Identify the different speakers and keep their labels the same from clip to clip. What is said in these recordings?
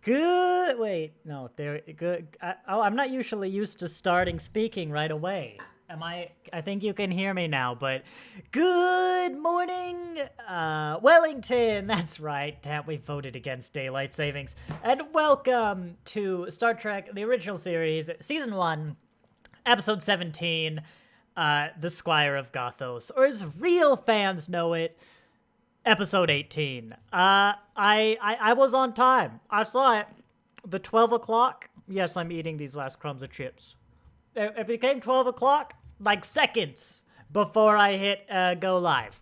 Speaker 1: Good. Wait, no, there. Good. I'm not usually used to starting speaking right away. Am I? I think you can hear me now. But good morning, Wellington. That's right. Damn, we voted against daylight savings. And welcome to Star Trek: The Original Series, Season 1, Episode 17, The Squire of Gothos, or as real fans know it, Episode 18. I was on time. I saw it. The 12 o'clock. Yes, I'm eating these last crumbs of chips. It became 12 o'clock, like seconds before I hit go live.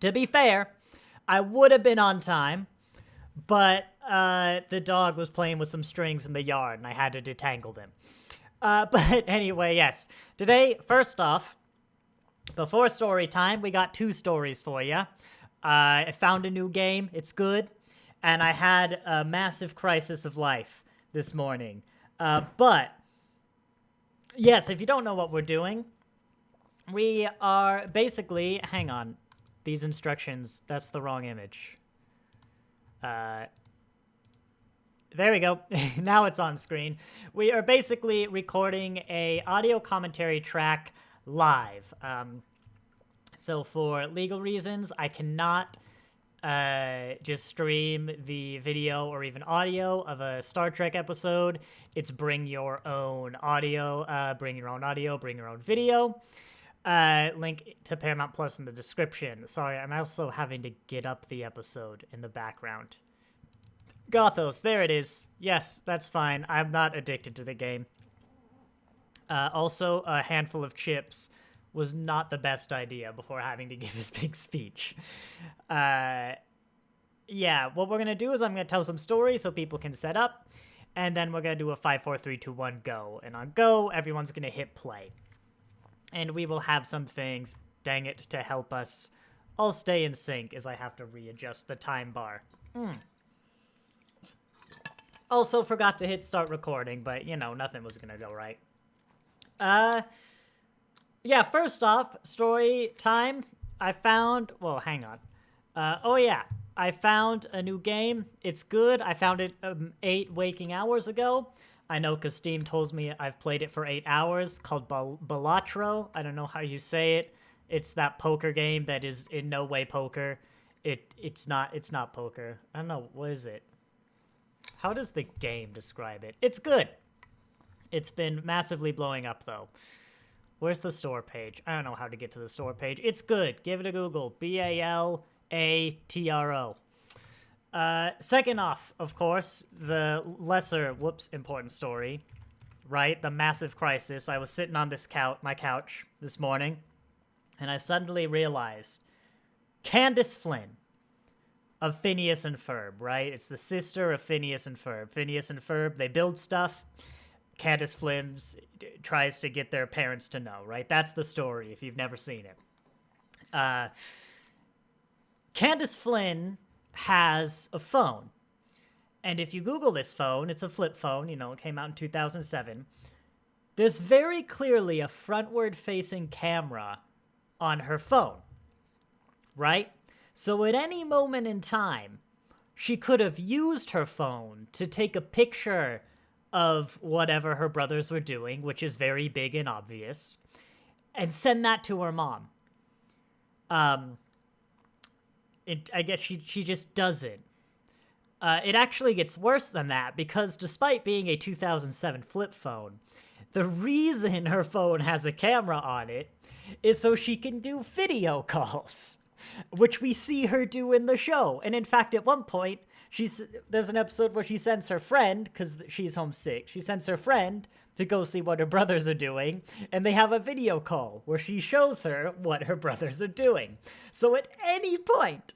Speaker 1: To be fair, I would have been on time, but the dog was playing with some strings in the yard, and I had to detangle them. But anyway, yes. Today, first off, before story time, we got 2 stories for you. I found a new game. It's good. And I had a massive crisis of life this morning. But, yes, if you don't know what we're doing, we are basically... Hang on. These instructions, that's the wrong image. There we go. Now it's on screen. We are basically recording a audio commentary track live. So for legal reasons, I cannot just stream the video or even audio of a Star Trek episode. It's bring your own audio, bring your own video. Link to Paramount Plus in the description. Sorry, I'm also having to get up the episode in the background. Gothos, there it is. Yes, that's fine. I'm not addicted to the game. Also, a handful of chips was not the best idea before having to give this big speech. Yeah, what we're going to do is I'm going to tell some stories so people can set up, and then we're going to do a 5, 4, 3, 2, 1, go. And on go, everyone's going to hit play. And we will have some things, dang it, to help us all stay in sync as I have to readjust the time bar. Also forgot to hit start recording, but, you know, nothing was going to go right. Yeah, first off, story time. I found... Well, hang on. Oh, yeah. I found a new game. It's good. I found it 8 waking hours ago. I know because Steam told me I've played it for 8 hours, called Balatro. I don't know how you say it. It's that poker game that is in no way poker. It's not poker. I don't know. What is it? How does the game describe it? It's good. It's been massively blowing up, though. Where's the store page? I don't know how to get to the store page. It's good. Give it a Google. Balatro. Second off, of course, the lesser, important story, right? The massive crisis. I was sitting on this my couch this morning, and I suddenly realized Candace Flynn of Phineas and Ferb, right? It's the sister of Phineas and Ferb. Phineas and Ferb, they build stuff. Candace Flynn tries to get their parents to know, right? That's the story, if you've never seen it. Candace Flynn has a phone. And if you Google this phone, it's a flip phone, you know, it came out in 2007. There's very clearly a frontward-facing camera on her phone, right? So at any moment in time, she could have used her phone to take a picture of whatever her brothers were doing, which is very big and obvious, and send that to her mom. I guess she just doesn't. It actually gets worse than that, because despite being a 2007 flip phone, the reason her phone has a camera on it is so she can do video calls, which we see her do in the show. And in fact, at one point, there's an episode where she sends her friend, because she's homesick, she sends her friend to go see what her brothers are doing, and they have a video call where she shows her what her brothers are doing. So at any point,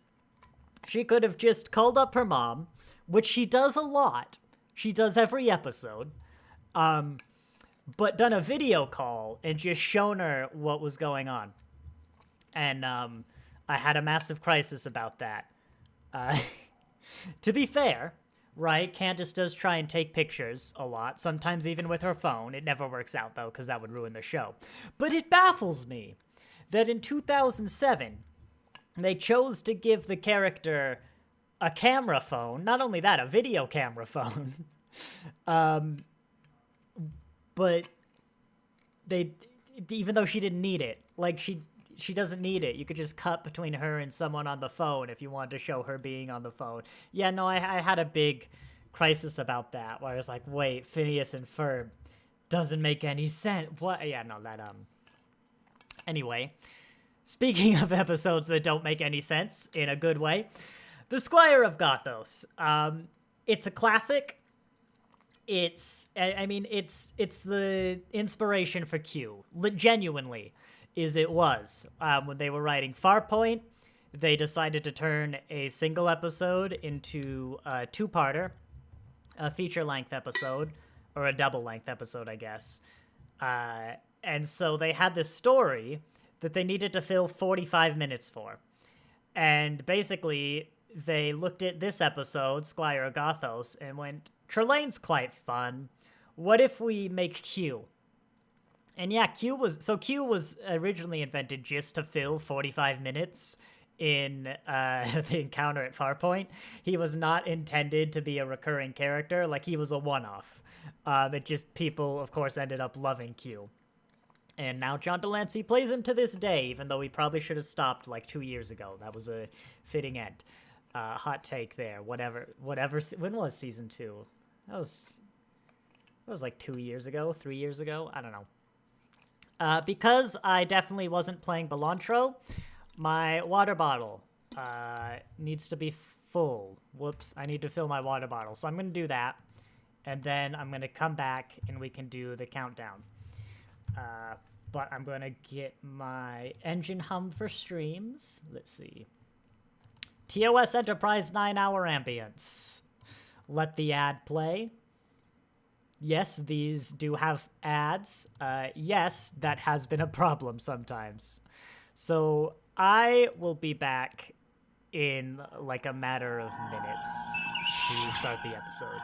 Speaker 1: she could have just called up her mom, which she does a lot. She does every episode, but done a video call and just shown her what was going on. And I had a massive crisis about that. To be fair, right, Candace does try and take pictures a lot, sometimes even with her phone. It never works out, though, because that would ruin the show. But it baffles me that in 2007, they chose to give the character a camera phone. Not only that, a video camera phone. But even though she didn't need it, like she doesn't need it. You could just cut between her and someone on the phone if you wanted to show her being on the phone. Yeah, no, I had a big crisis about that, where I was like, wait, Phineas and Ferb doesn't make any sense. What? Yeah, no, that, Anyway, speaking of episodes that don't make any sense in a good way, The Squire of Gothos. It's a classic. It's the inspiration for Q. Genuinely, it was. When they were writing Farpoint, they decided to turn a single episode into a two-parter, a feature-length episode, or a double-length episode, I guess. And so they had this story that they needed to fill 45 minutes for. And basically, they looked at this episode, Squire of Gothos, and went, Trelane's quite fun. What if we make Q? And yeah, Q was originally invented just to fill 45 minutes in the encounter at Farpoint. He was not intended to be a recurring character. Like, he was a one-off. That just people, of course, ended up loving Q. And now John Delancey plays him to this day, even though he probably should have stopped like 2 years ago. That was a fitting end. Hot take there. Whatever. When was season 2? That was like 2 years ago, 3 years ago. I don't know. Because I definitely wasn't playing Belantro, my water bottle needs to be full. Whoops, I need to fill my water bottle. So I'm going to do that, and then I'm going to come back and we can do the countdown. But I'm going to get my engine hum for streams. Let's see. TOS Enterprise 9-hour ambience. Let the ad play. Yes, these do have ads. Yes, that has been a problem sometimes. So I will be back in like a matter of minutes to start the episode.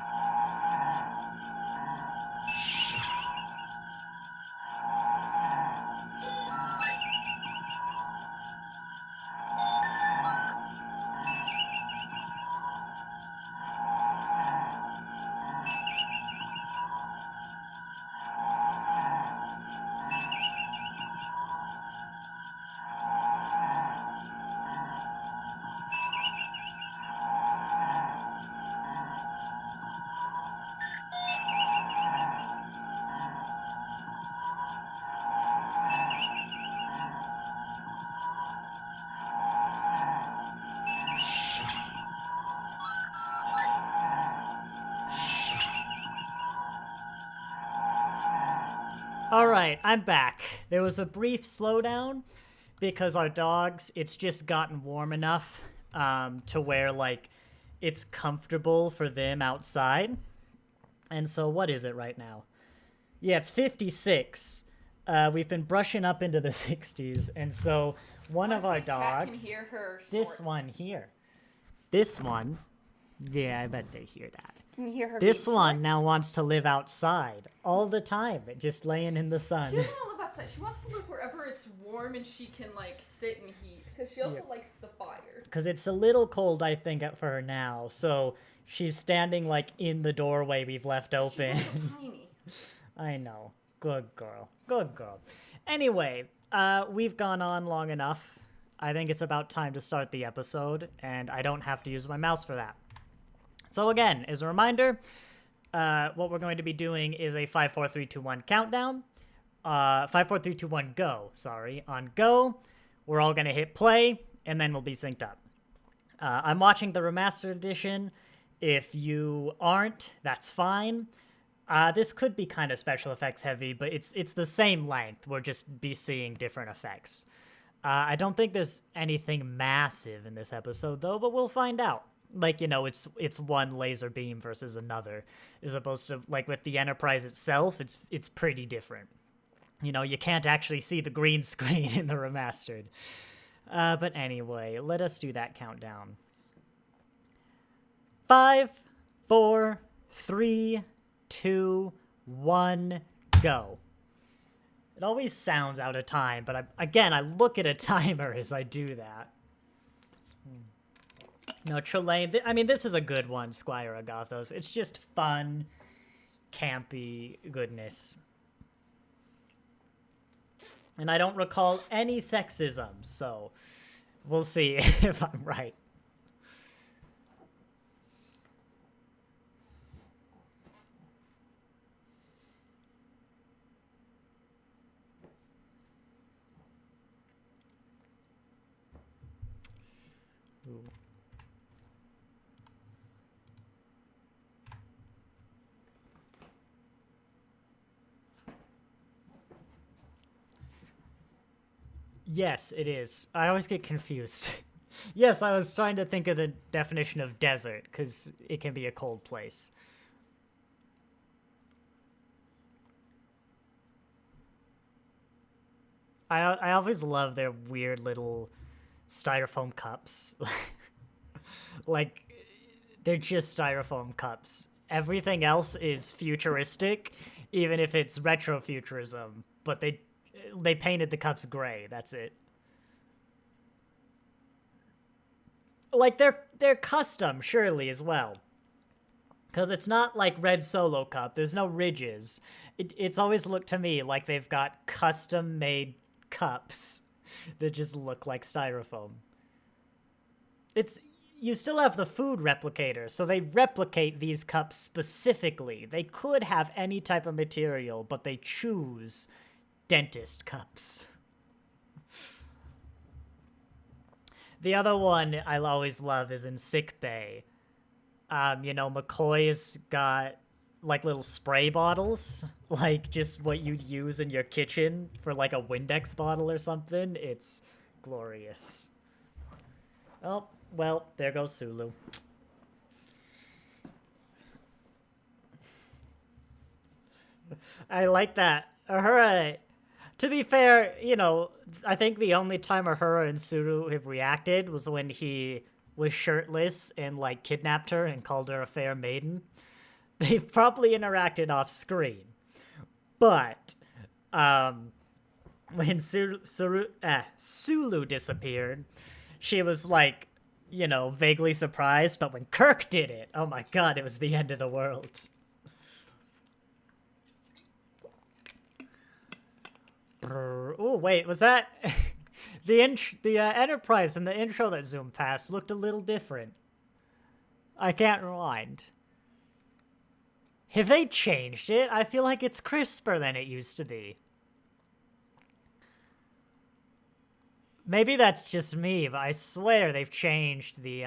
Speaker 1: All right, I'm back. There was a brief slowdown because our dogs, it's just gotten warm enough to where, like, it's comfortable for them outside. And so what is it right now? Yeah, it's 56. We've been brushing up into the 60s. And so one of our dogs,
Speaker 2: can hear her
Speaker 1: this one here, this one, yeah, I bet they hear that.
Speaker 2: Can you hear her?
Speaker 1: This one now wants to live outside all the time, just laying in the sun.
Speaker 2: She doesn't want to live outside. She wants to live wherever it's warm and she can, like, sit in heat. Because she also likes the fire.
Speaker 1: Because it's a little cold, I think, for her now. So she's standing, like, in the doorway we've left open.
Speaker 2: She's also tiny.
Speaker 1: I know. Good girl. Good girl. Anyway, we've gone on long enough. I think it's about time to start the episode, and I don't have to use my mouse for that. So again, as a reminder, what we're going to be doing is a 5, 4, 3, 2, 1 countdown. 5, 4, 3, 2, 1, go. Sorry. On go, we're all going to hit play, and then we'll be synced up. I'm watching the remastered edition. If you aren't, that's fine. This could be kind of special effects heavy, but it's the same length. We'll just be seeing different effects. I don't think there's anything massive in this episode, though, but we'll find out. Like, you know, it's one laser beam versus another, as opposed to, like, with the Enterprise itself, it's pretty different. You know, you can't actually see the green screen in the remastered. But anyway, let us do that countdown. 5, 4, 3, 2, 1, go. It always sounds out of time, but I look at a timer as I do that. No, Trelane, I mean, this is a good one, Squire of Gothos. It's just fun, campy goodness. And I don't recall any sexism, so we'll see if I'm right. Ooh. Yes, it is. I always get confused. Yes, I was trying to think of the definition of desert, because it can be a cold place. I always love their weird little styrofoam cups. Like, they're just styrofoam cups. Everything else is futuristic, even if it's retrofuturism, but they painted the cups gray, that's it. Like, they're custom, surely, as well. Because it's not like Red Solo Cup. There's no ridges. It's always looked to me like they've got custom-made cups that just look like styrofoam. You still have the food replicator, so they replicate these cups specifically. They could have any type of material, but they choose dentist cups. The other one I always love is in sick bay. You know, McCoy's got like little spray bottles, like just what you'd use in your kitchen for like a Windex bottle or something. It's glorious. Oh, well, there goes Sulu. I like that. Ahura, to be fair, you know, I think the only time Ahura and Sulu have reacted was when he was shirtless and, like, kidnapped her and called her a fair maiden. They've probably interacted off screen. But, when Sulu disappeared, she was, like, you know, vaguely surprised, but when Kirk did it, oh my god, it was the end of the world. Oh, wait, was that... the Enterprise in the intro that zoomed past looked a little different. I can't rewind. Have they changed it? I feel like it's crisper than it used to be. Maybe that's just me, but I swear they've changed the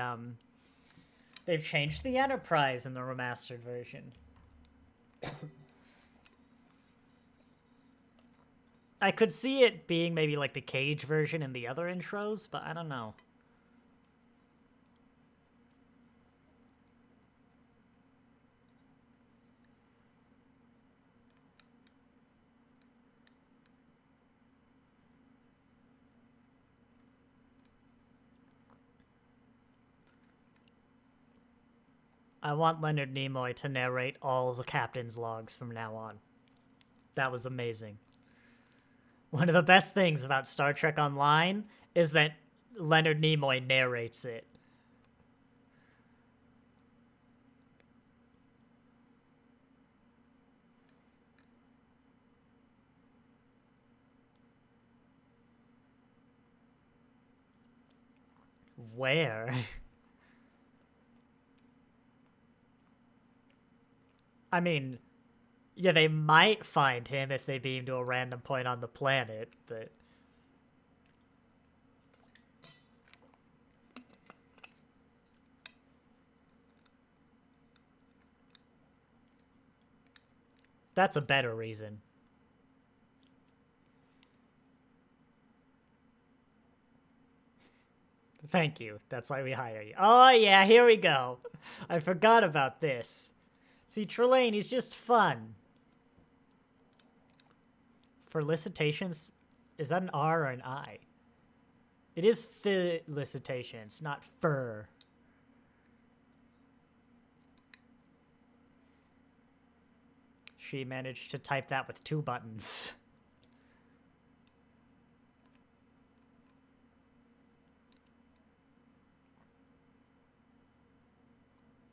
Speaker 1: Enterprise in the remastered version. I could see it being maybe like the Cage version in the other intros, but I don't know. I want Leonard Nimoy to narrate all the captain's logs from now on. That was amazing. One of the best things about Star Trek Online is that Leonard Nimoy narrates it. Where? I mean, yeah, they might find him if they beam to a random point on the planet, but... That's a better reason. Thank you. That's why we hire you. Oh, yeah, here we go. I forgot about this. See, Trelane, he's just fun. Felicitations? Is that an R or an I? It is felicitations, not fur. She managed to type that with 2 buttons.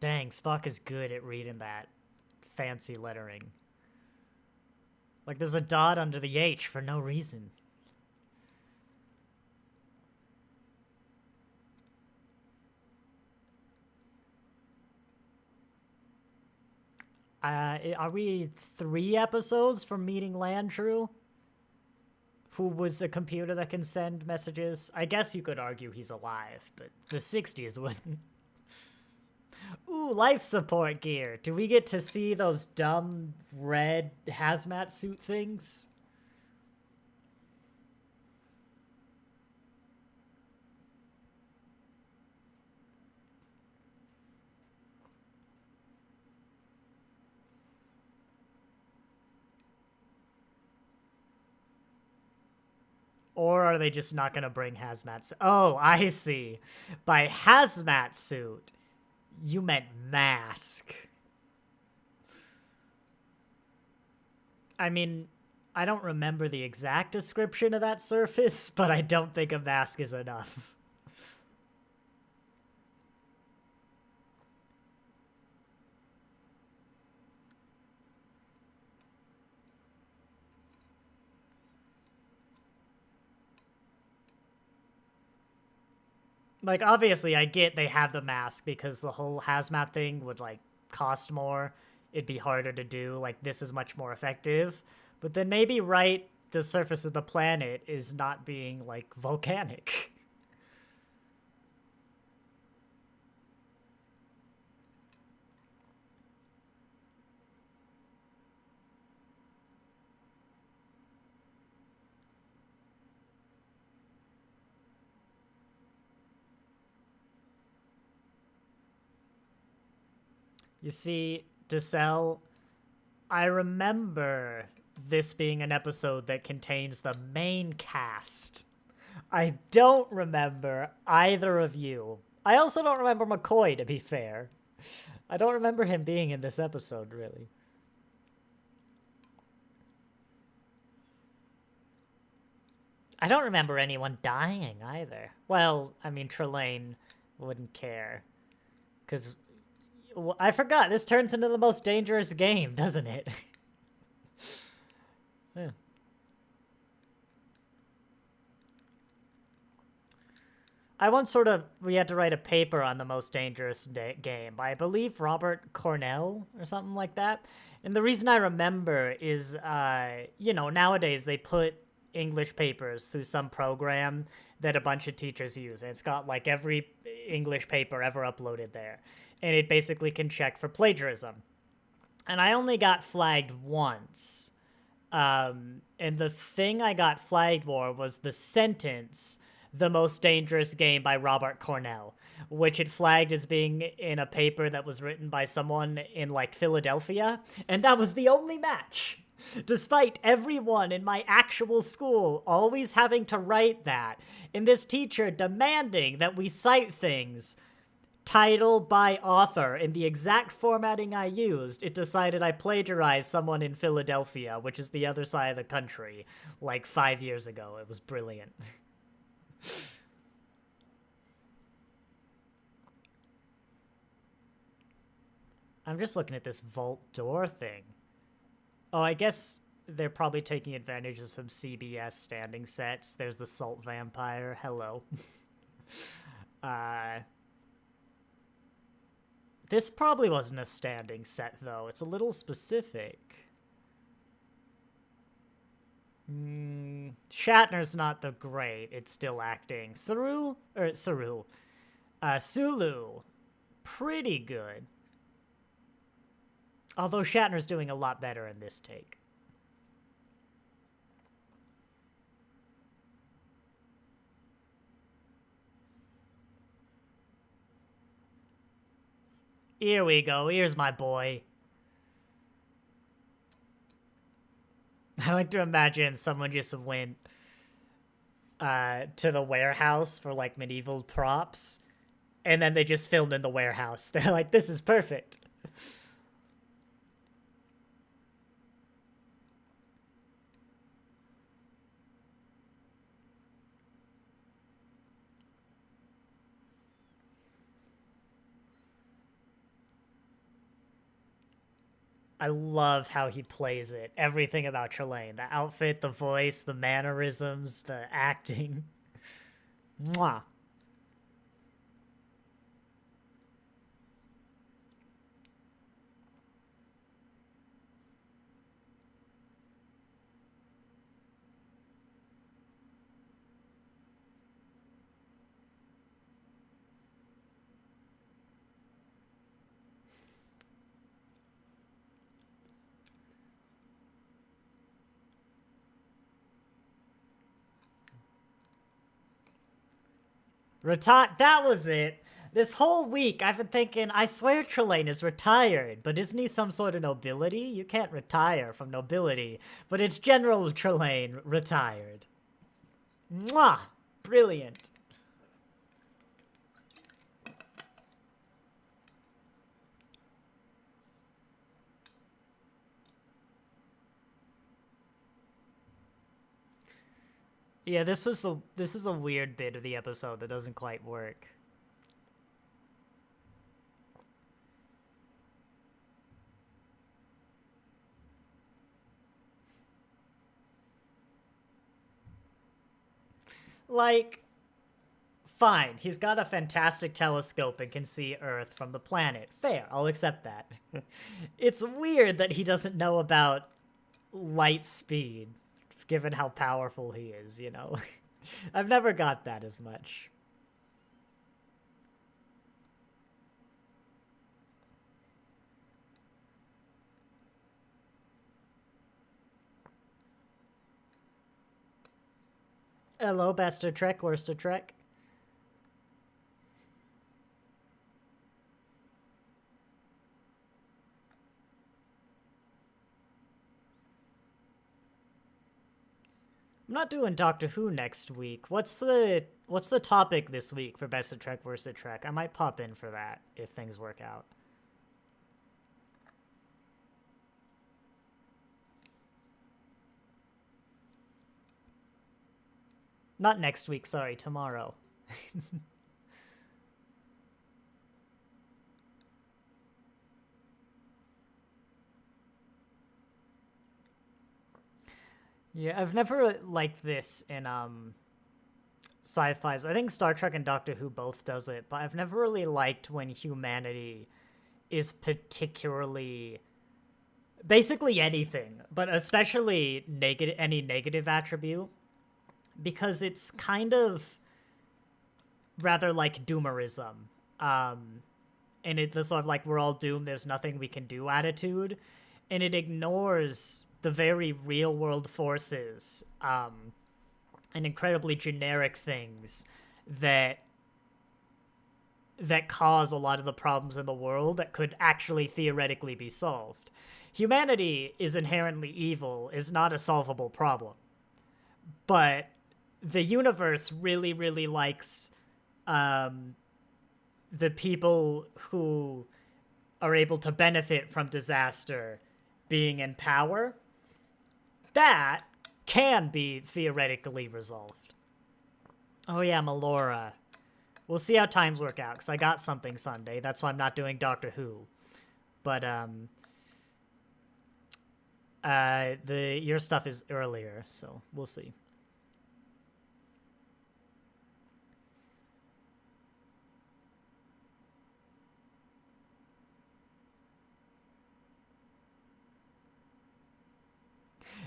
Speaker 1: Dang, Spock is good at reading that fancy lettering. Like, there's a dot under the H for no reason. Are we 3 episodes from meeting Landrew? Who was a computer that can send messages? I guess you could argue he's alive, but the 60s wouldn't. Ooh, life support gear. Do we get to see those dumb red hazmat suit things? Or are they just not going to bring hazmat suit? Oh, I see. By hazmat suit, you meant mask. I mean, I don't remember the exact description of that surface, but I don't think a mask is enough. Like, obviously, I get they have the mask because the whole hazmat thing would, like, cost more. It'd be harder to do. Like, this is much more effective. But then maybe the surface of the planet is not being, like, volcanic. You see, DeSel, I remember this being an episode that contains the main cast. I don't remember either of you. I also don't remember McCoy, to be fair. I don't remember him being in this episode, really. I don't remember anyone dying, either. Well, I mean, Trelane wouldn't care. Because, I forgot, this turns into the most dangerous game, doesn't it? Yeah. I once we had to write a paper on the most dangerous game by, I believe, Robert Cornell or something like that. And the reason I remember is, you know, nowadays they put English papers through some program that a bunch of teachers use. And it's got, like, every English paper ever uploaded there. And it basically can check for plagiarism. And I only got flagged once. And the thing I got flagged for was the sentence, "The Most Dangerous Game" by Robert Cornell, which it flagged as being in a paper that was written by someone in, like, Philadelphia, and that was the only match. Despite everyone in my actual school always having to write that, and this teacher demanding that we cite things, title by author, in the exact formatting I used, it decided I plagiarized someone in Philadelphia, which is the other side of the country, like 5 years ago. It was brilliant. I'm just looking at this vault door thing. Oh, I guess they're probably taking advantage of some CBS standing sets. There's the Salt Vampire. Hello. This probably wasn't a standing set, though. It's a little specific. Shatner's not the great. It's still acting. Sulu. Pretty good. Although Shatner's doing a lot better in this take. Here we go. Here's my boy. I like to imagine someone just went to the warehouse for, like, medieval props, and then they just filmed in the warehouse. They're like, this is perfect. I love how he plays it. Everything about Trelane. The outfit, the voice, the mannerisms, the acting. Mwah. That was it. This whole week, I've been thinking, I swear Trelane is retired, but isn't he some sort of nobility? You can't retire from nobility, but it's General Trelane retired. Mwah! Brilliant. Yeah, this is the weird bit of the episode that doesn't quite work. Like, fine, he's got a fantastic telescope and can see Earth from the planet. Fair, I'll accept that. It's weird that he doesn't know about light speed, given how powerful he is, you know? I've never got that as much. Hello, best of Trek, worst of Trek. I'm not doing Doctor Who next week. What's the topic this week for Best of Trek, Worst of Trek? I might pop in for that if things work out. Not next week, sorry, tomorrow. Yeah, I've never liked this in sci-fis. I think Star Trek and Doctor Who both does it, but I've never really liked when humanity is particularly basically anything, but especially any negative attribute, because it's kind of rather like doomerism. And it's the sort of like we're all doomed, there's nothing we can do attitude, and it ignores the very real world forces and incredibly generic things that cause a lot of the problems in the world that could actually theoretically be solved. Humanity is inherently evil, is not a solvable problem. But the universe really, really likes the people who are able to benefit from disaster being in power. That can be theoretically resolved. Oh yeah, Melora. We'll see how times work out, because I got something Sunday. That's why I'm not doing Doctor Who. But, your stuff is earlier, so we'll see.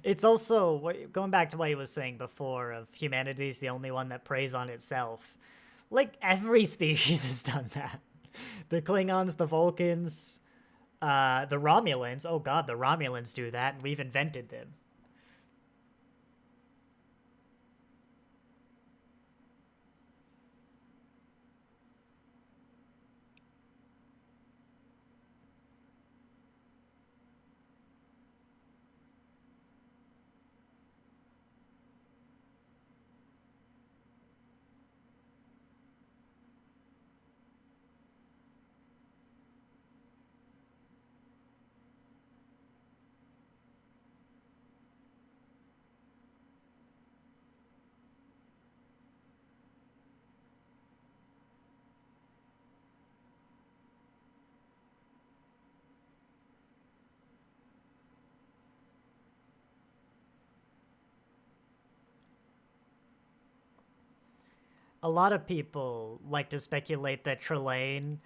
Speaker 1: It's also, going back to what he was saying before, of humanity's the only one that preys on itself. Like, every species has done that. The Klingons, the Vulcans, the Romulans. Oh god, the Romulans do that, and we've invented them. A lot of people like to speculate that Trelane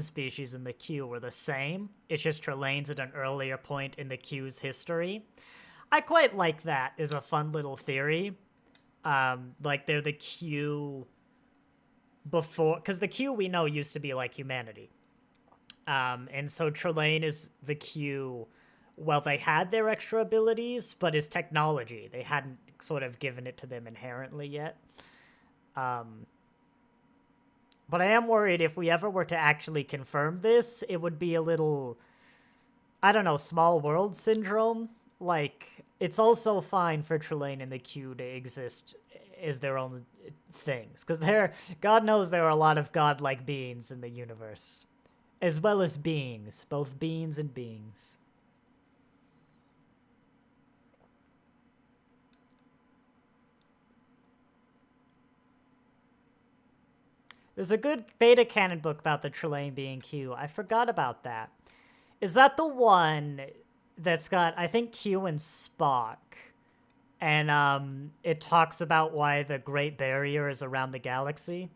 Speaker 1: species and the Q were the same. It's just Trelane's at an earlier point in the Q's history. I quite like that as a fun little theory. Like they're the Q before, because the Q we know used to be like humanity. And so Trelane is the Q. Well, they had their extra abilities, but as technology, they hadn't sort of given it to them inherently yet. But I am worried if we ever were to actually confirm this, it would be a little, I don't know, small world syndrome. Like, it's also fine for Trelane and the Q to exist as their own things, because God knows there are a lot of godlike beings in the universe, as well as beings, both beings and beings. There's a good beta canon book about the Trelane being Q. I forgot about that. Is that the one that's got, I think, Q and Spock? And it talks about why the Great Barrier is around the galaxy.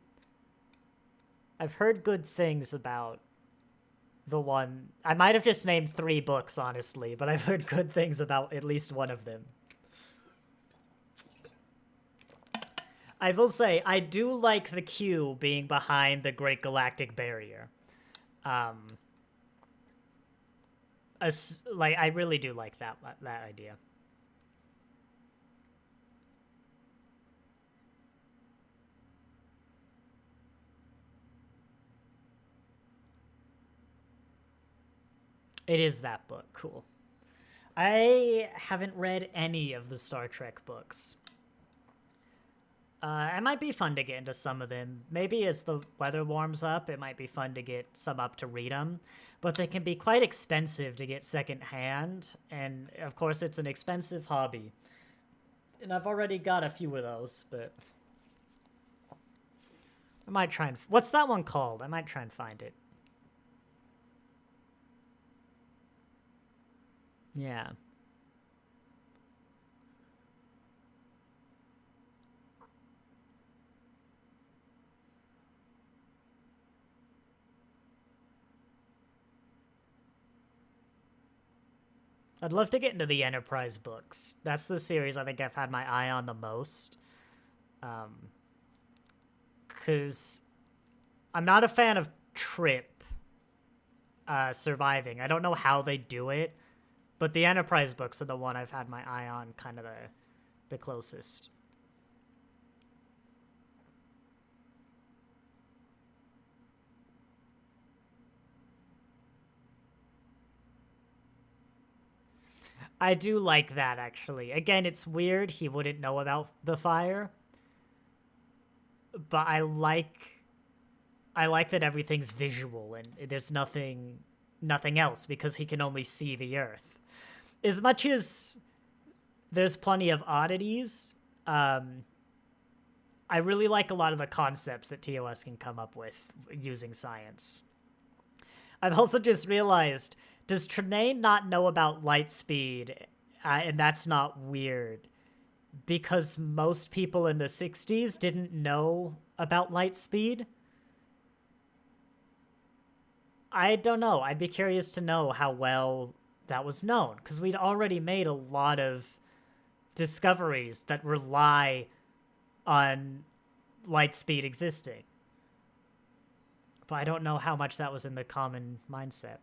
Speaker 1: I've heard good things about the one. I might have just named 3 books, honestly, but I've heard good things about at least one of them. I will say, I do like the Q being behind the Great Galactic Barrier. I really do like that idea. It is that book. Cool. I haven't read any of the Star Trek books. It might be fun to get into some of them. Maybe as the weather warms up, it might be fun to get some up to read them. But they can be quite expensive to get secondhand. And, of course, it's an expensive hobby. And I've already got a few of those, but I might try and... What's that one called? I might try and find it. Yeah. I'd love to get into the Enterprise books. That's the series I think I've had my eye on the most. Because I'm not a fan of Trip surviving. I don't know how they do it, but the Enterprise books are the one I've had my eye on kind of the closest. I do like that, actually. Again, it's weird he wouldn't know about the fire, but I like that everything's visual and there's nothing else because he can only see the Earth. As much as there's plenty of oddities, I really like a lot of the concepts that TOS can come up with using science. I've also just realized, does Trelane not know about light speed? And that's not weird, because most people in the 60s didn't know about light speed? I don't know. I'd be curious to know how well that was known, because we'd already made a lot of discoveries that rely on light speed existing. But I don't know how much that was in the common mindset.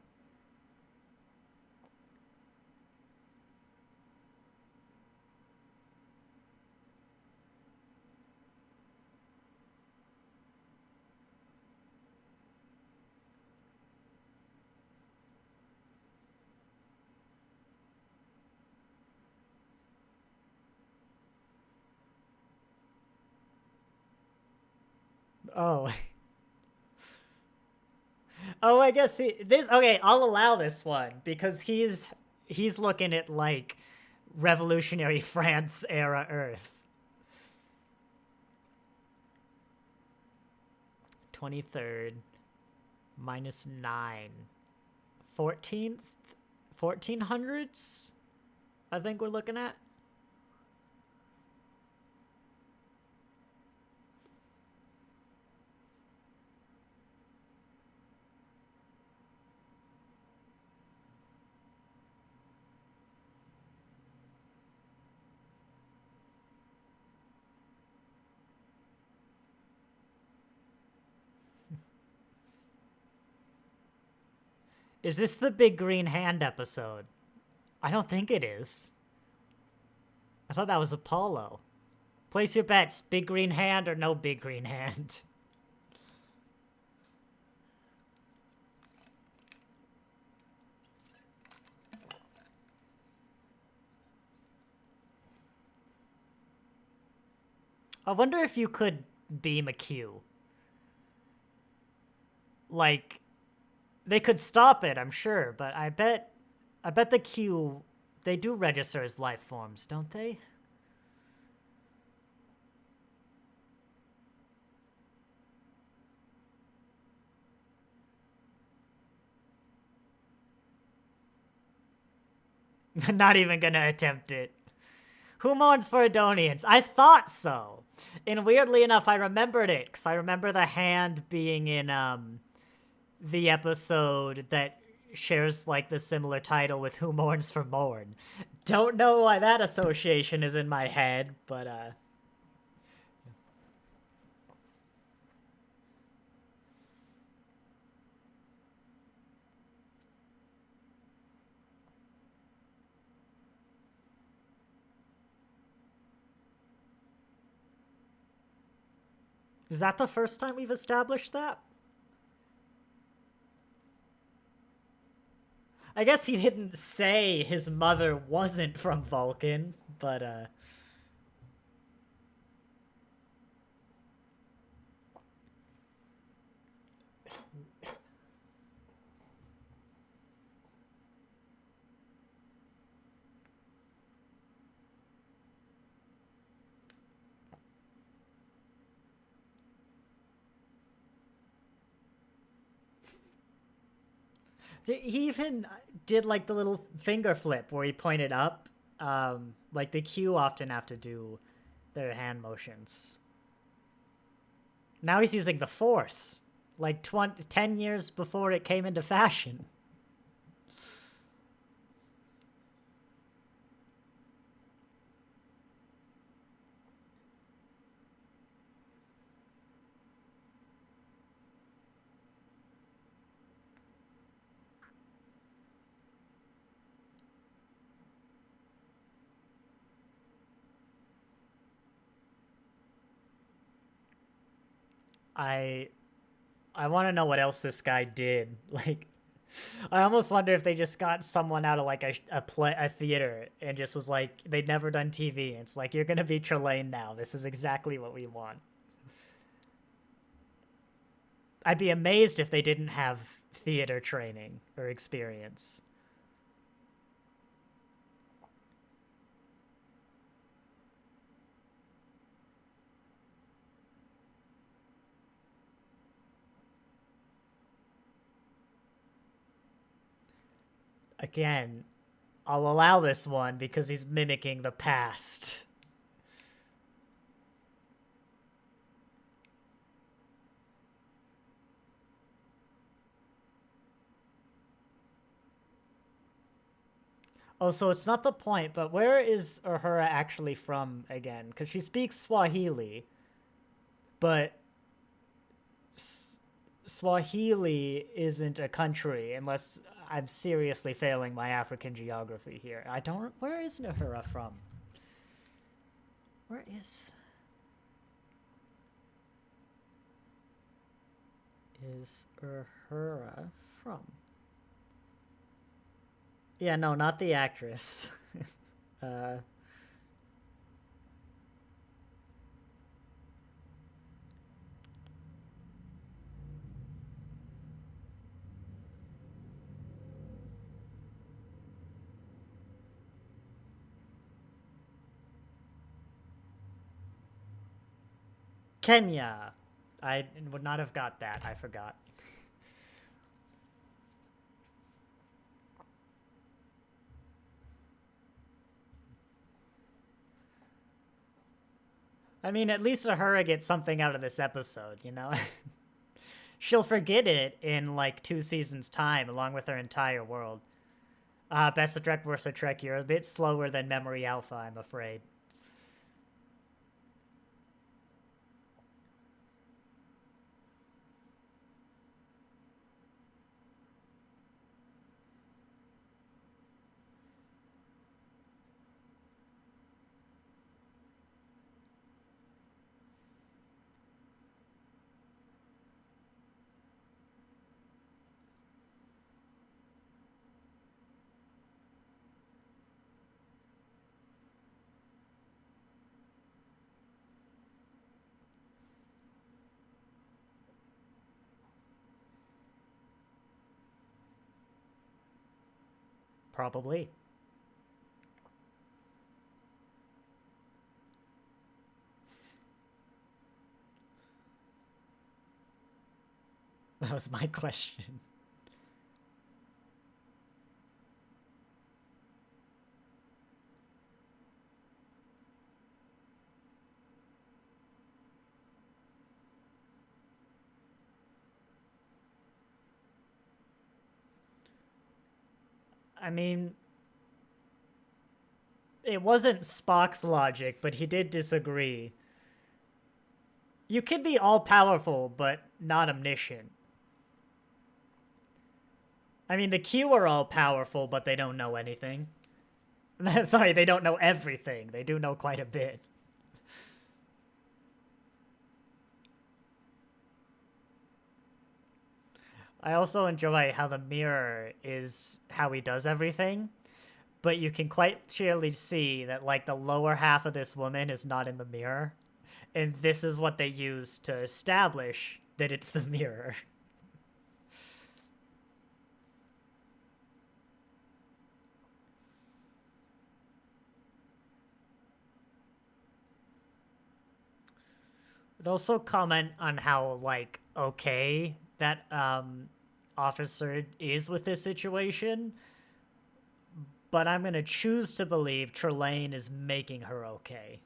Speaker 1: Oh. Oh, I guess okay, I'll allow this one because he's looking at like Revolutionary France era Earth. 23rd minus 9. 14th 1400s I think we're looking at. Is this the big green hand episode? I don't think it is. I thought that was Apollo. Place your bets, big green hand or no big green hand. I wonder if you could beam a Q. Like, they could stop it, I'm sure, but I bet the Q, they do register as life forms, don't they? Not even gonna attempt it. Who mourns for Adonians? I thought so. And weirdly enough, I remembered it, because I remember the hand being in the episode that shares like the similar title with Who Mourns for Morn. Don't know why that association is in my head, but is that the first time we've established that? I guess he didn't say his mother wasn't from Vulcan, but he even did like the little finger flip where he pointed up. Like the Q often have to do their hand motions. Now he's using the Force, like 10 years before it came into fashion. I want to know what else this guy did. Like, I almost wonder if they just got someone out of like a theater and just was like, they'd never done TV. It's like, you're gonna be Trelane now. This is exactly what we want. I'd be amazed if they didn't have theater training or experience. Again, I'll allow this one because he's mimicking the past. Oh, so it's not the point, but where is Uhura actually from again? Because she speaks Swahili, but Swahili isn't a country unless I'm seriously failing my African geography here. I don't... Where is Uhura from? Where is Uhura from? Yeah, no, not the actress. Kenya. I would not have got that. I forgot. I mean, at least Uhura gets something out of this episode, you know? She'll forget it in, like, 2 seasons' time, along with her entire world. Best of Trek vs. Trek, you're a bit slower than Memory Alpha, I'm afraid. Probably. That was my question. I mean, it wasn't Spock's logic, but he did disagree. You can be all-powerful, but not omniscient. I mean, the Q are all-powerful, but they don't know anything. Sorry, they don't know everything. They do know quite a bit. I also enjoy how the mirror is how he does everything, but you can quite clearly see that, like, the lower half of this woman is not in the mirror, and this is what they use to establish that it's the mirror. I'd also comment on how, like, okay that officer is with this situation, but I'm gonna choose to believe Trelane is making her okay.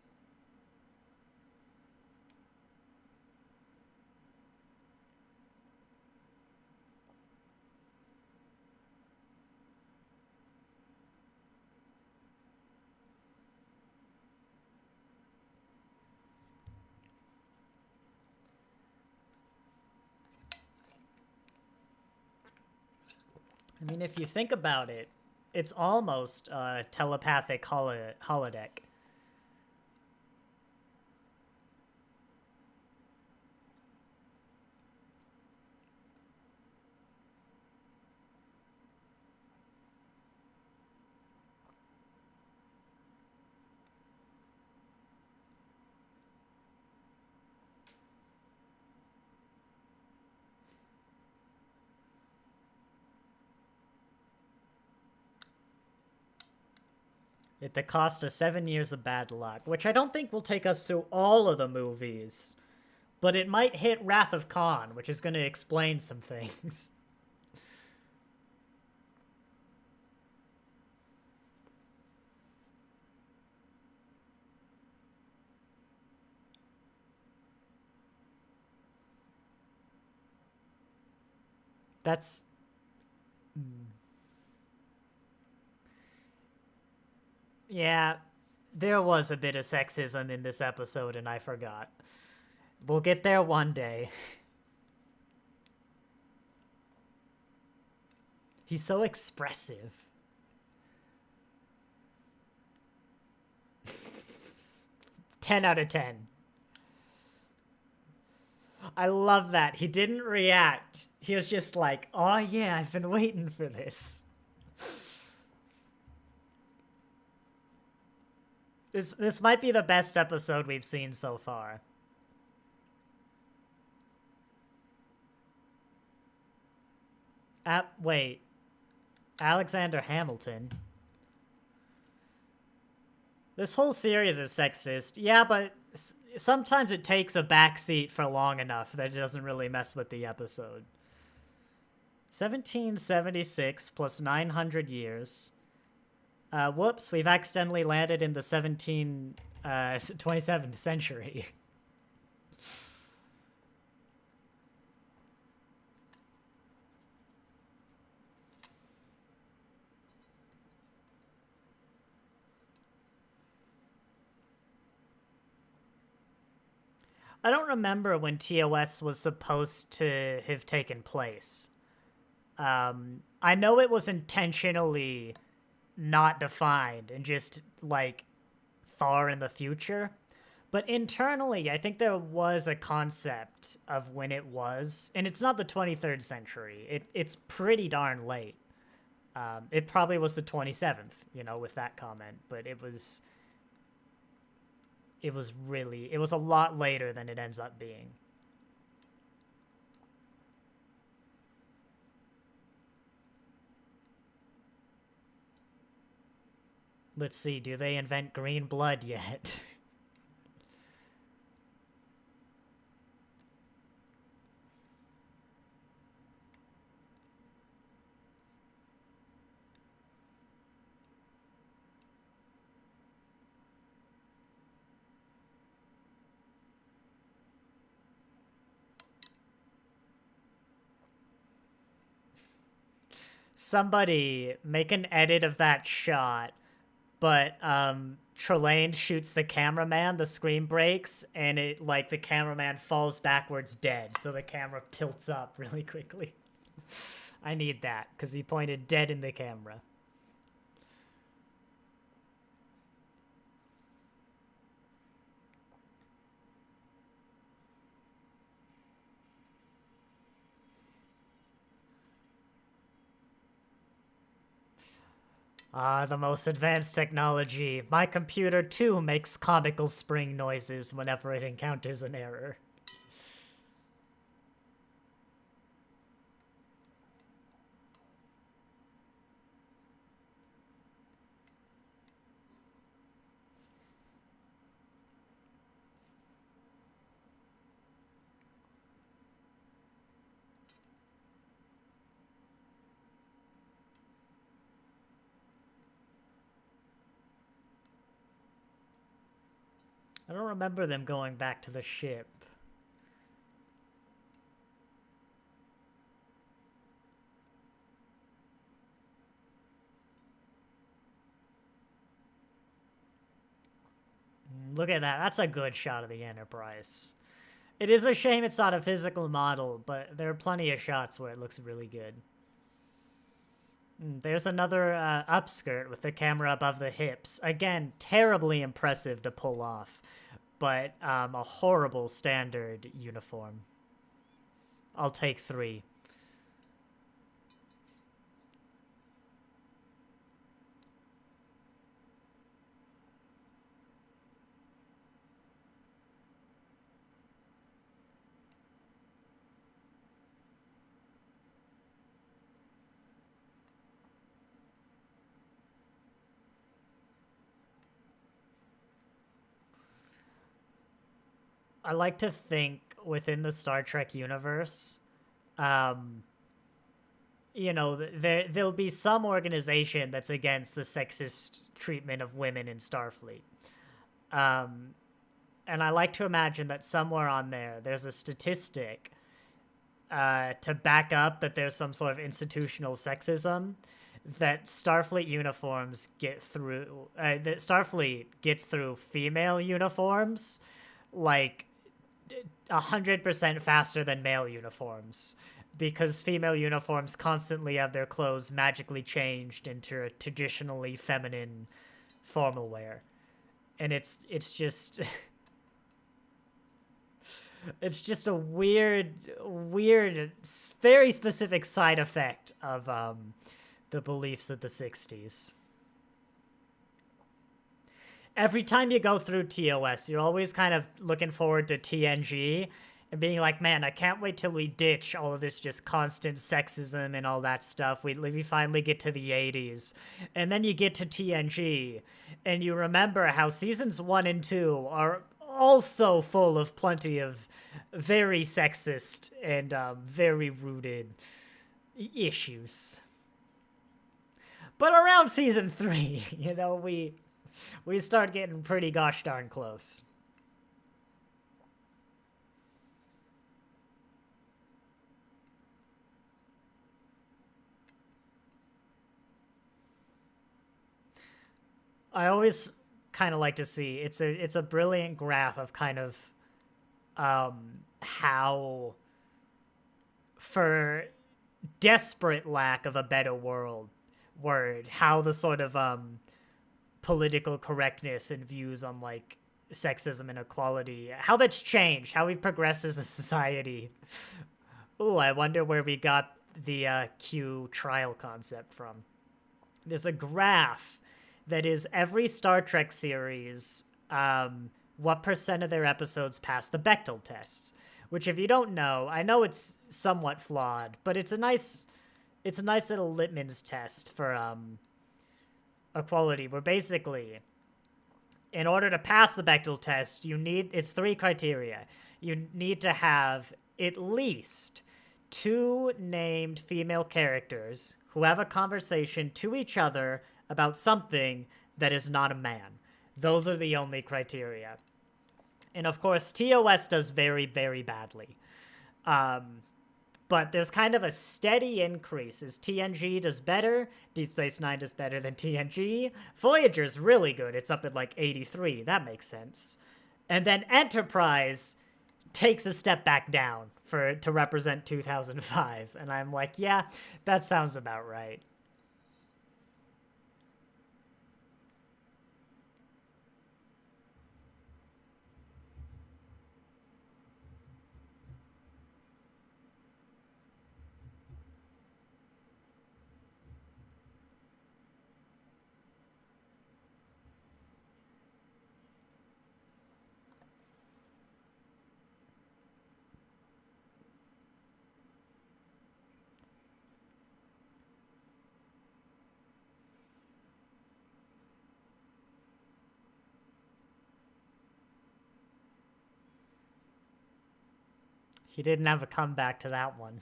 Speaker 1: I mean, if you think about it, it's almost a telepathic holodeck. At the cost of 7 years of bad luck, which I don't think will take us through all of the movies, but it might hit Wrath of Khan, which is going to explain some things. That's... Yeah, there was a bit of sexism in this episode, and I forgot. We'll get there one day. He's so expressive. Ten out of 10. I love that. He didn't react. He was just like, oh yeah, I've been waiting for this. This might be the best episode we've seen so far. Wait. Alexander Hamilton. This whole series is sexist. Yeah, but sometimes it takes a backseat for long enough that it doesn't really mess with the episode. 1776 plus 900 years. Whoops, we've accidentally landed in the 27th century. I don't remember when TOS was supposed to have taken place. I know it was intentionally not defined and just, like, far in the future. But internally, I think there was a concept of when it was. And it's not the 23rd century. It's pretty darn late. It probably was the 27th, you know, with that comment. But it was a lot later than it ends up being. Let's see, do they invent green blood yet? Somebody make an edit of that shot, but Trelane shoots the cameraman, the screen breaks, and it like the cameraman falls backwards dead, so the camera tilts up really quickly. I need that, because he pointed dead in the camera. Ah, the most advanced technology. My computer, too, makes comical spring noises whenever it encounters an error. I don't remember them going back to the ship. Look at that. That's a good shot of the Enterprise. It is a shame it's not a physical model, but there are plenty of shots where it looks really good. There's another upskirt with the camera above the hips. Again, terribly impressive to pull off, but a horrible standard uniform. I'll take 3. I like to think within the Star Trek universe, you know, there'll be some organization that's against the sexist treatment of women in Starfleet. And I like to imagine that somewhere on there's a statistic to back up that there's some sort of institutional sexism that Starfleet uniforms get through, that Starfleet gets through female uniforms, like 100% faster than male uniforms, because female uniforms constantly have their clothes magically changed into a traditionally feminine formal wear. And it's just it's just a weird, very specific side effect of the beliefs of the 60s. Every time you go through TOS, you're always kind of looking forward to TNG and being like, man, I can't wait till we ditch all of this just constant sexism and all that stuff. We finally get to the 80s. And then you get to TNG, and you remember how seasons 1 and 2 are also full of plenty of very sexist and very rooted issues. But around season 3, you know, we start getting pretty gosh darn close. I always kind of like to see, it's a brilliant graph of kind of how, for desperate lack of a better word, how the sort of political correctness and views on like sexism and equality, how that's changed, how we've progressed as a society. Ooh, I wonder where we got the Q trial concept from. There's a graph that is every Star Trek series, what percent of their episodes pass the Bechdel tests, which if you don't know, I know it's somewhat flawed, but it's a nice little litmus test for equality, where basically, in order to pass the Bechdel test, it's 3 criteria. You need to have at least 2 named female characters who have a conversation to each other about something that is not a man. Those are the only criteria. And of course, TOS does very, very badly. But there's kind of a steady increase. As TNG does better, Deep Space Nine does better than TNG. Voyager's really good. It's up at like 83. That makes sense. And then Enterprise takes a step back down to represent 2005. And I'm like, yeah, that sounds about right. He didn't have a comeback to that one.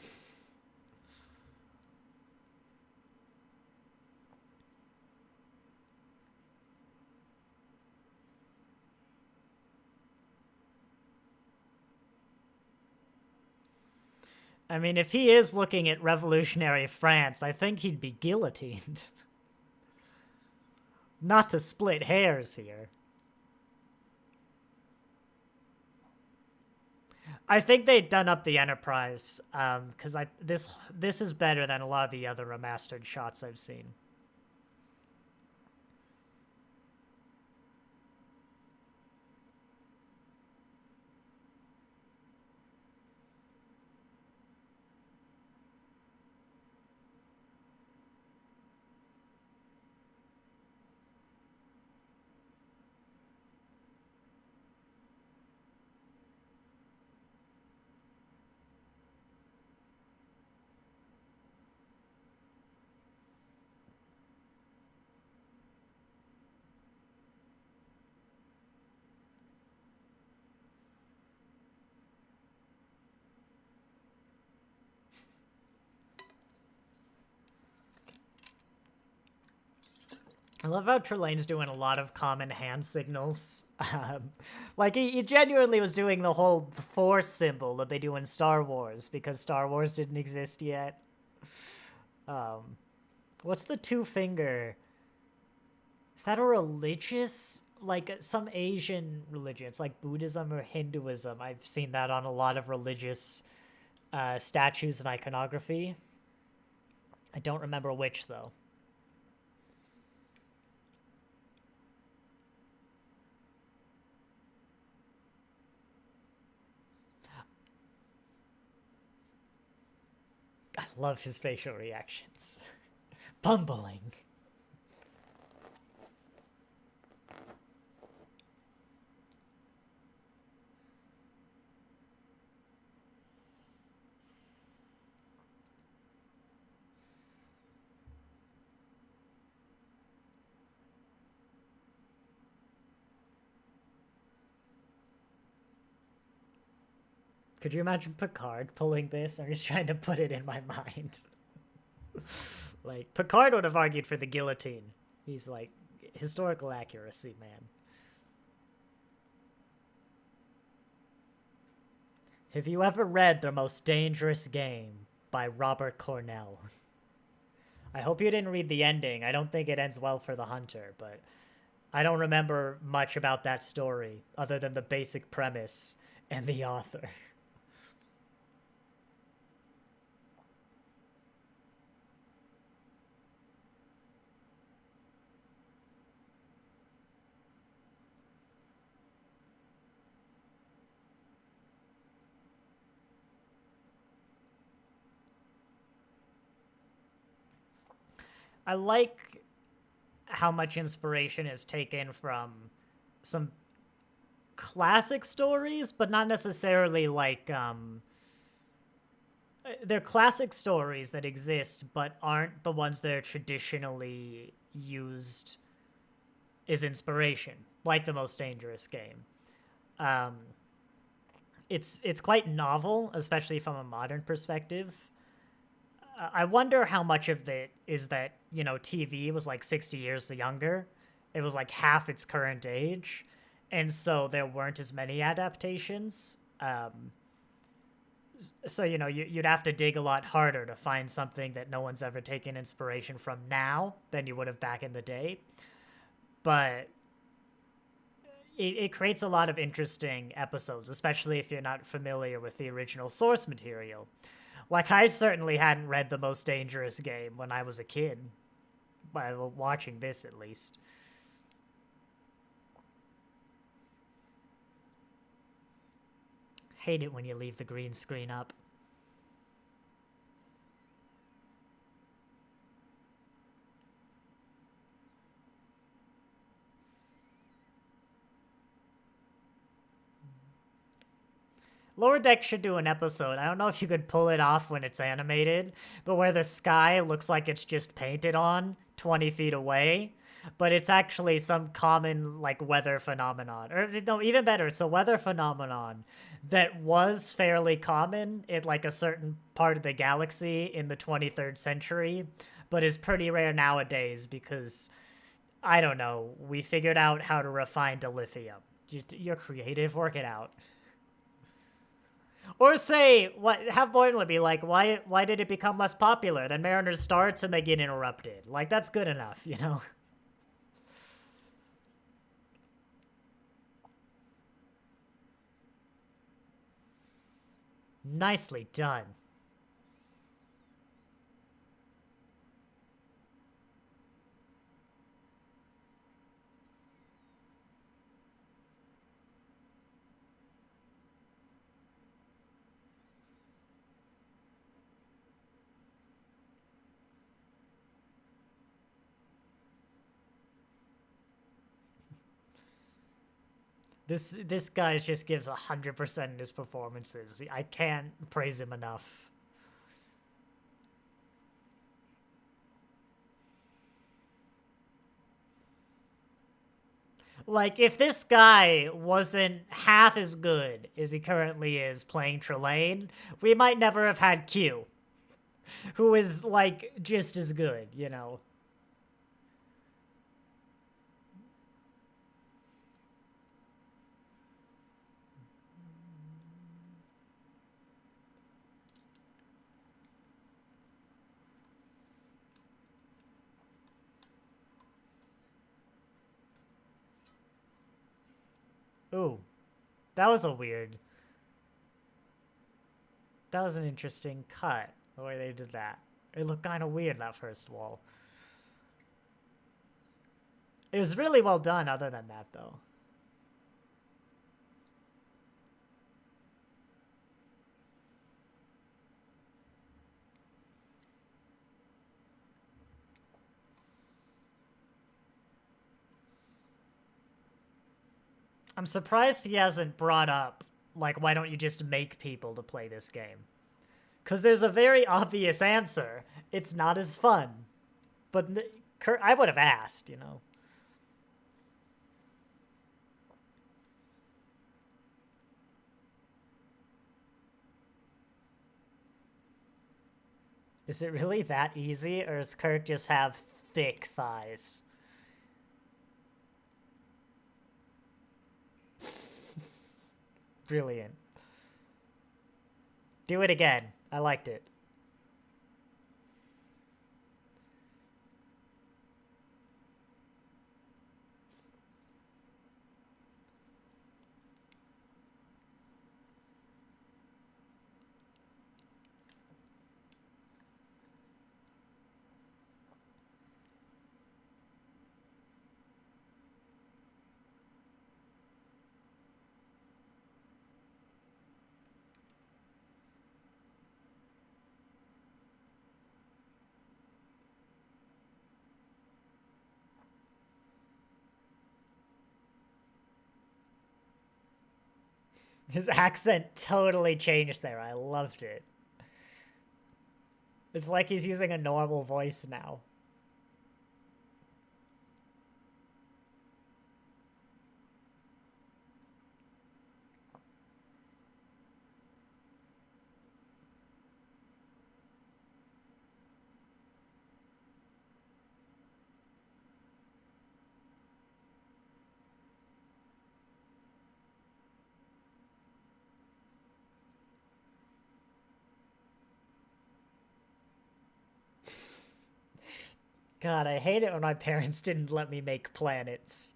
Speaker 1: I mean, if he is looking at revolutionary France, I think he'd be guillotined. Not to split hairs here. I think they'd done up the Enterprise, because this is better than a lot of the other remastered shots I've seen. I love how Trelane's doing a lot of common hand signals. Like, he genuinely was doing the whole force symbol that they do in Star Wars, because Star Wars didn't exist yet. What's the 2-finger? Is that a religious? Like, some Asian religion. It's like Buddhism or Hinduism. I've seen that on a lot of religious statues and iconography. I don't remember which, though. I love his facial reactions. Bumbling. Could you imagine Picard pulling this? I'm just trying to put it in my mind. Like, Picard would have argued for the guillotine. He's like, historical accuracy, man. Have you ever read The Most Dangerous Game by Robert Cornell? I hope you didn't read the ending. I don't think it ends well for the Hunter, but I don't remember much about that story other than the basic premise and the author. I like how much inspiration is taken from some classic stories, but not necessarily like, they're classic stories that exist, but aren't the ones that are traditionally used is inspiration, like the Most Dangerous Game. It's quite novel, especially from a modern perspective. I wonder how much of it is that, you know, TV was like 60 years younger. It was like half its current age. And so there weren't as many adaptations. So, you know, you'd have to dig a lot harder to find something that no one's ever taken inspiration from now than you would have back in the day. But it creates a lot of interesting episodes, especially if you're not familiar with the original source material. Like, I certainly hadn't read The Most Dangerous Game when I was a kid. Well, watching this, at least. Hate it when you leave the green screen up. Lower Deck should do an episode. I don't know if you could pull it off when it's animated, but where the sky looks like it's just painted on 20 feet away, but it's actually some common, like, weather phenomenon. Or, no, even better, it's a weather phenomenon that was fairly common in, like, a certain part of the galaxy in the 23rd century, but is pretty rare nowadays because, I don't know, we figured out how to refine dilithium. You're creative, work it out. Or say, have Boylan be like, why did it become less popular? Then Mariners starts and they get interrupted. Like, that's good enough, you know? Nicely done. This guy just gives 100% in his performances. I can't praise him enough. Like, if this guy wasn't half as good as he currently is playing Trelane, we might never have had Q, who is, like, just as good, you know? Ooh, that was an interesting cut, the way they did that. It looked kind of weird, that first wall. It was really well done other than that, though. I'm surprised he hasn't brought up, like, why don't you just make people to play this game? Because there's a very obvious answer. It's not as fun. But I would have asked, you know. Is it really that easy, or does Kirk just have thick thighs? Brilliant. Do it again. I liked it. His accent totally changed there. I loved it. It's like he's using a normal voice now. God, I hate it when my parents didn't let me make planets.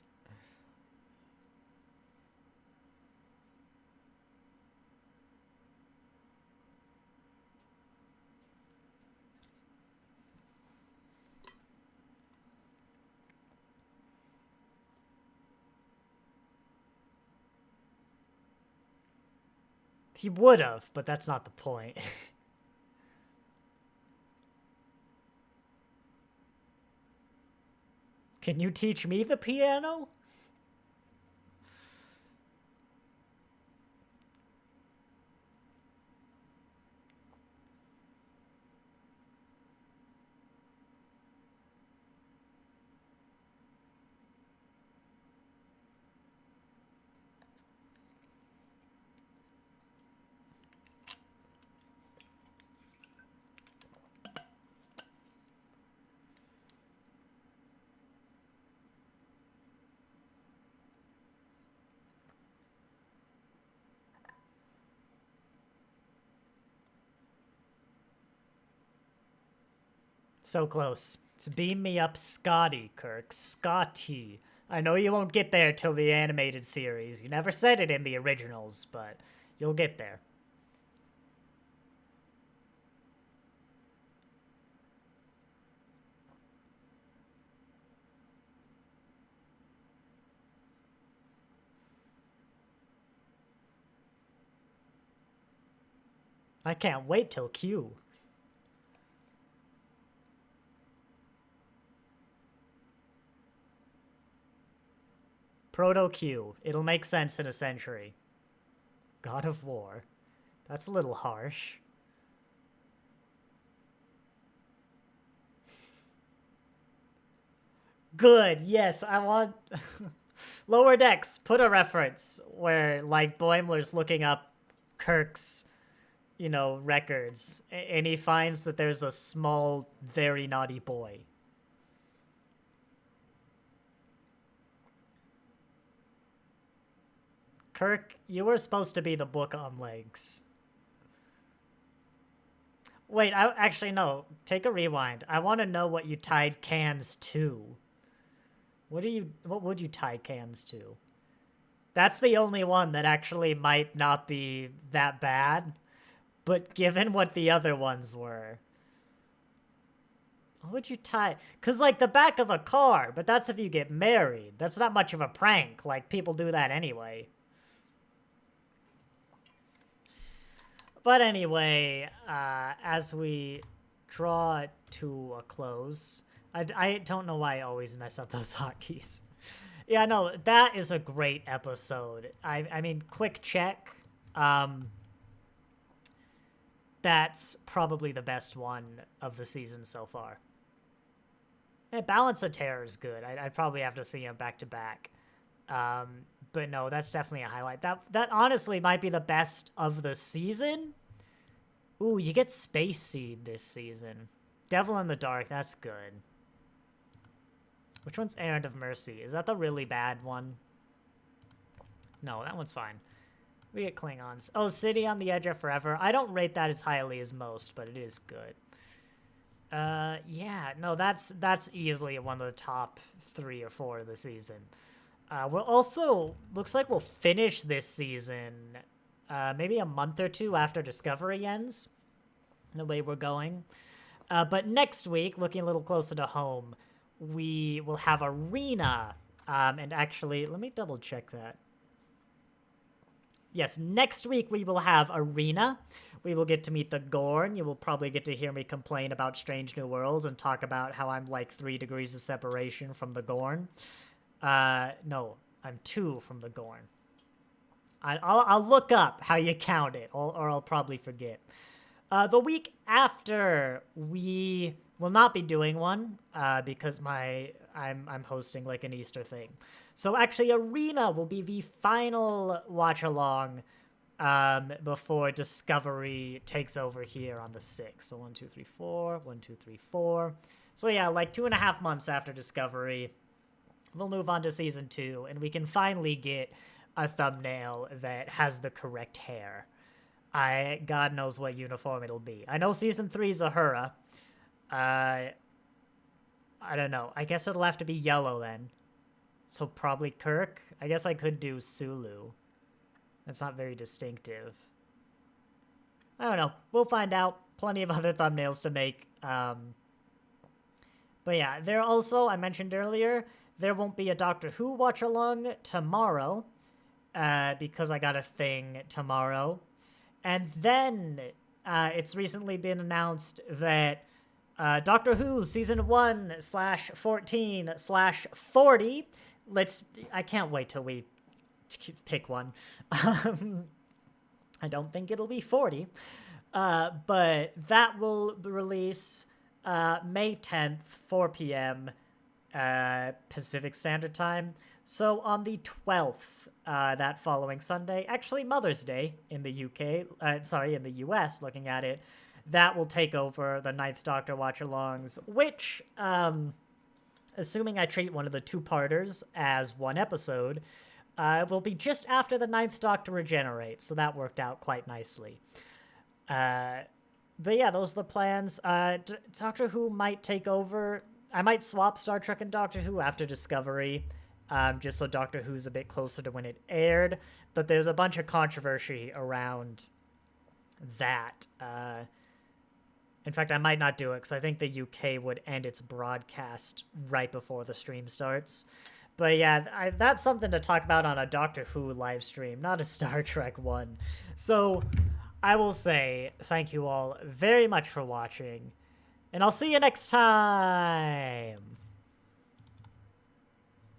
Speaker 1: He would have, but that's not the point. Can you teach me the piano? So close. It's beam me up Scotty, Kirk. Scotty. I know you won't get there till the animated series. You never said it in the originals, but you'll get there. I can't wait till Q. Proto-Q. It'll make sense in a century. God of War. That's a little harsh. Good, yes, I want... Lower Decks, put a reference where, like, Boimler's looking up Kirk's, you know, records, and he finds that there's a small, very naughty boy. Kirk, you were supposed to be the book on legs. Wait, actually, no. Take a rewind. I want to know what you tied cans to. What would you tie cans to? That's the only one that actually might not be that bad. But given what the other ones were... What would you tie? Because, like, the back of a car, but that's if you get married. That's not much of a prank. Like, people do that anyway. But anyway, as we draw to a close, I don't know why I always mess up those hotkeys. Yeah, no, that is a great episode. I mean, quick check. That's probably the best one of the season so far. Yeah, Balance of Terror is good. I'd probably have to see them back to back. But no, that's definitely a highlight. That honestly might be the best of the season. Ooh, you get Space Seed this season. Devil in the Dark, that's good. Which one's Errand of Mercy? Is that the really bad one? No, that one's fine. We get Klingons. Oh, City on the Edge of Forever. I don't rate that as highly as most, but it is good. Yeah, no, that's easily one of the top 3 or 4 of the season. We'll also, looks like we'll finish this season maybe a month or 2 after Discovery ends, the way we're going. But next week, looking a little closer to home, we will have Arena. And actually, let me double check that. Yes, next week we will have Arena. We will get to meet the Gorn. You will probably get to hear me complain about Strange New Worlds and talk about how I'm like 3 degrees of separation from the Gorn. No, I'm 2 from the Gorn. I'll look up how you count it, or I'll probably forget. The week after, we will not be doing one because I'm hosting like an Easter thing. So actually, Arena will be the final watch along before Discovery takes over here on the 6th. So 1, 2, 3, 4, 1, 2, 3, 4. So yeah, like 2.5 months after Discovery, we'll move on to season 2, and we can finally get a thumbnail that has the correct hair. God knows what uniform it'll be. I know season 3 is Uhura. I don't know. I guess it'll have to be yellow then. So probably Kirk. I guess I could do Sulu. That's not very distinctive. I don't know. We'll find out. Plenty of other thumbnails to make. But yeah, there also, I mentioned earlier, there won't be a Doctor Who watch-along tomorrow. Because I got a thing tomorrow. And then it's recently been announced that Doctor Who Season 1/14/40. I can't wait till we pick one. I don't think it'll be 40. But that will release May 10th, 4 p.m. Pacific Standard Time. So on the 12th, that following Sunday, actually Mother's Day in the UK, in the US, looking at it, that will take over the 9th Doctor watch-alongs, which, assuming I treat one of the two-parters as one episode, will be just after the 9th Doctor regenerates, so that worked out quite nicely. But yeah, those are the plans. Doctor Who might take over. I might swap Star Trek and Doctor Who after Discovery, just so Doctor Who's a bit closer to when it aired. But there's a bunch of controversy around that. In fact, I might not do it because I think the UK would end its broadcast right before the stream starts. But yeah, that's something to talk about on a Doctor Who live stream, not a Star Trek one. So I will say thank you all very much for watching, and I'll see you next time.